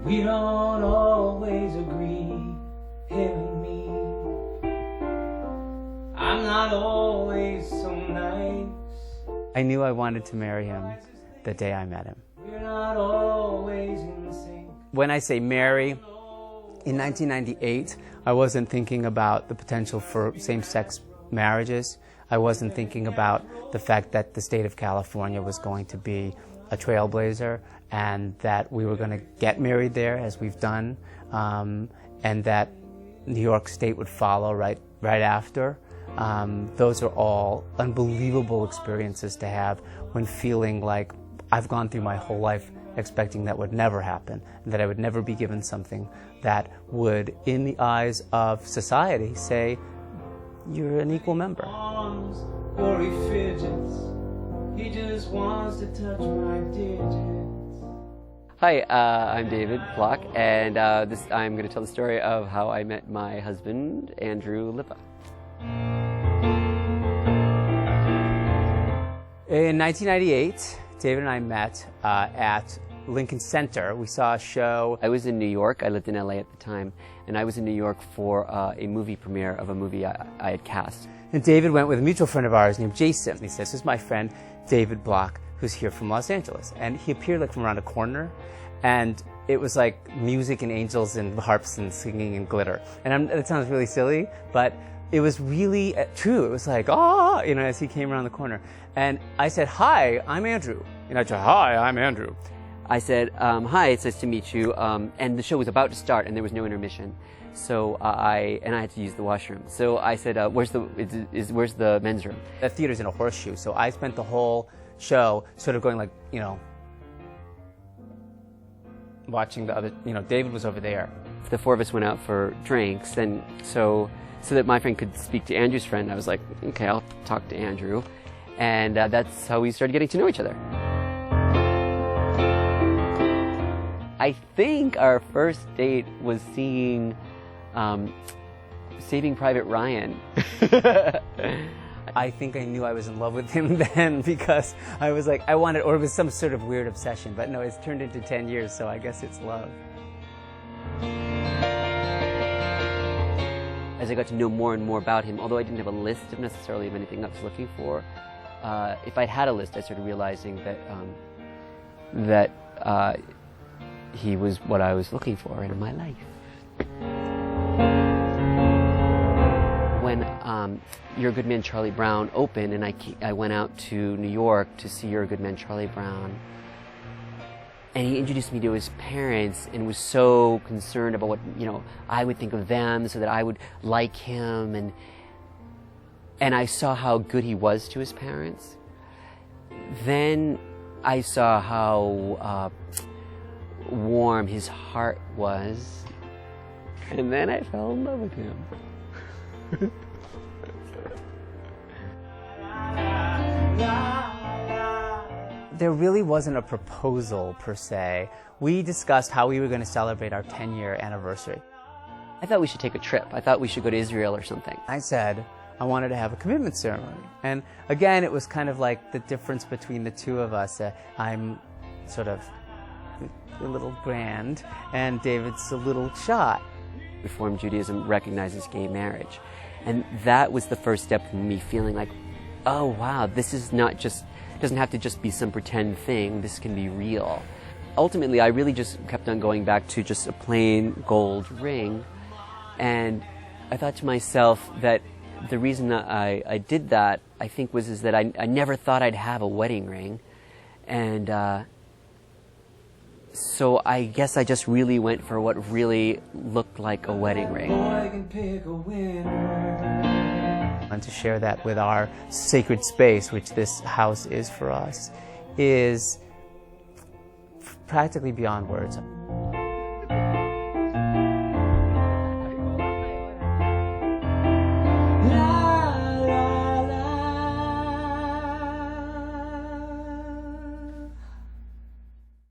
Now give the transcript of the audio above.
We don't always agree, him and me. I'm not always so nice. I knew I wanted to marry him the day I met him. We're not always in sync. When I say marry, in 1998, I wasn't thinking about the potential for same-sex marriages. I wasn't thinking about the fact that the state of California was going to be a trailblazer and that we were going to get married there, as we've done, and that New York State would follow right after. Those are all unbelievable experiences to have when feeling like I've gone through my whole life expecting that would never happen, and that I would never be given something that would, in the eyes of society, say, you're an equal member. Or he fidgets, he just wants to touch my digits. Hi, I'm David Bloch, and I'm going to tell the story of how I met my husband, Andrew Lippa. In 1998, David and I met at Lincoln Center. We saw a show. I was in New York. I lived in LA at the time, and I was in New York for a movie premiere of a movie I had cast. And David went with a mutual friend of ours named Jason. He says, "This is my friend David Bloch, who's here from Los Angeles." And he appeared like from around a corner, and it was like music and angels and harps and singing and glitter. And it sounds really silly, but it was really true. It was like, oh, you know, as he came around the corner. And I said, "Hi, I'm Andrew." And I said, "Hi, I'm Andrew." I said, "Hi, it's nice to meet you." And the show was about to start, and there was no intermission. So I had to use the washroom. So I said, "Where's the men's room?" The theater's in a horseshoe, so I spent the whole show sort of going like, you know, watching the other. You know, David was over there. The four of us went out for drinks, and so that my friend could speak to Andrew's friend, I was like, "Okay, I'll talk to Andrew," and that's how we started getting to know each other. I think our first date was seeing Saving Private Ryan. I think I knew I was in love with him then, because I was like, I wanted, or it was some sort of weird obsession, but no, it's turned into 10 years, so I guess it's love. As I got to know more and more about him, although I didn't have a list of necessarily of anything I was looking for, if I'd had a list, I started realizing that he was what I was looking for in my life. When You're a Good Man, Charlie Brown opened, and I went out to New York to see You're a Good Man, Charlie Brown, and he introduced me to his parents and was so concerned about what, you know, I would think of them so that I would like him, and I saw how good he was to his parents. Then I saw how warm his heart was, and then I fell in love with him. There really wasn't a proposal per se. We discussed how we were going to celebrate our 10-year anniversary. I thought we should take a trip. I thought we should go to Israel or something. I said I wanted to have a commitment ceremony. And again, it was kind of like the difference between the two of us. I'm sort of a little grand, and David's a little shy. Reform Judaism recognizes gay marriage. And that was the first step in me feeling like, oh wow, this is not just, doesn't have to just be some pretend thing, this can be real. Ultimately, I really just kept on going back to just a plain gold ring, and I thought to myself that the reason that I did that, I think, is that I never thought I'd have a wedding ring, and so I guess I just really went for what really looked like a wedding ring. And to share that with our sacred space, which this house is for us, is practically beyond words.